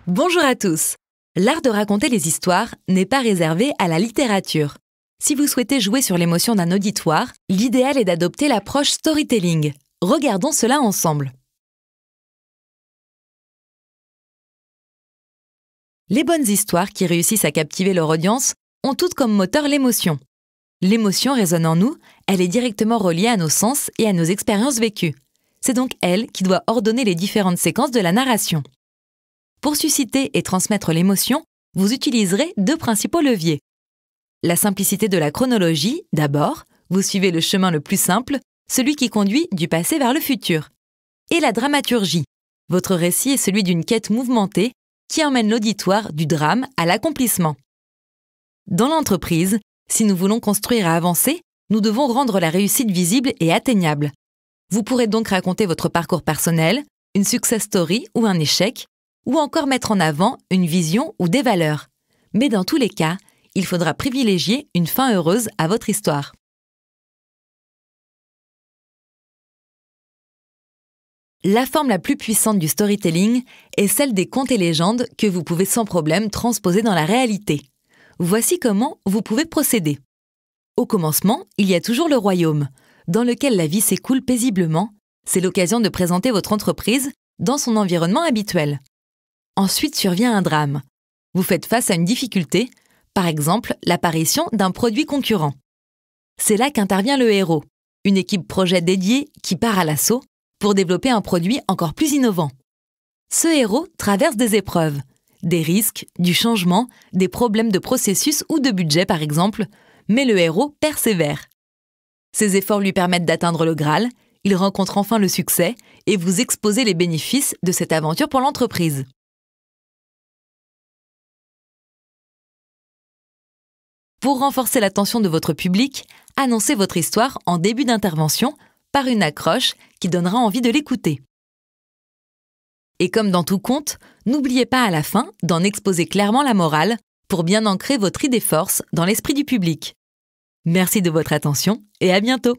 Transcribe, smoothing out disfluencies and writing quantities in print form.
Bonjour à tous. L'art de raconter les histoires n'est pas réservé à la littérature. Si vous souhaitez jouer sur l'émotion d'un auditoire, l'idéal est d'adopter l'approche storytelling. Regardons cela ensemble. Les bonnes histoires qui réussissent à captiver leur audience ont toutes comme moteur l'émotion. L'émotion résonne en nous, elle est directement reliée à nos sens et à nos expériences vécues. C'est donc elle qui doit ordonner les différentes séquences de la narration. Pour susciter et transmettre l'émotion, vous utiliserez deux principaux leviers. La simplicité de la chronologie, d'abord, vous suivez le chemin le plus simple, celui qui conduit du passé vers le futur. Et la dramaturgie, votre récit est celui d'une quête mouvementée qui emmène l'auditoire du drame à l'accomplissement. Dans l'entreprise, si nous voulons construire et avancer, nous devons rendre la réussite visible et atteignable. Vous pourrez donc raconter votre parcours personnel, une success story ou un échec, ou encore mettre en avant une vision ou des valeurs. Mais dans tous les cas, il faudra privilégier une fin heureuse à votre histoire. La forme la plus puissante du storytelling est celle des contes et légendes que vous pouvez sans problème transposer dans la réalité. Voici comment vous pouvez procéder. Au commencement, il y a toujours le royaume, dans lequel la vie s'écoule paisiblement. C'est l'occasion de présenter votre entreprise dans son environnement habituel. Ensuite survient un drame. Vous faites face à une difficulté, par exemple l'apparition d'un produit concurrent. C'est là qu'intervient le héros, une équipe projet dédiée qui part à l'assaut pour développer un produit encore plus innovant. Ce héros traverse des épreuves, des risques, du changement, des problèmes de processus ou de budget par exemple, mais le héros persévère. Ses efforts lui permettent d'atteindre le Graal, il rencontre enfin le succès et vous exposez les bénéfices de cette aventure pour l'entreprise. Pour renforcer l'attention de votre public, annoncez votre histoire en début d'intervention par une accroche qui donnera envie de l'écouter. Et comme dans tout conte, n'oubliez pas à la fin d'en exposer clairement la morale pour bien ancrer votre idée force dans l'esprit du public. Merci de votre attention et à bientôt.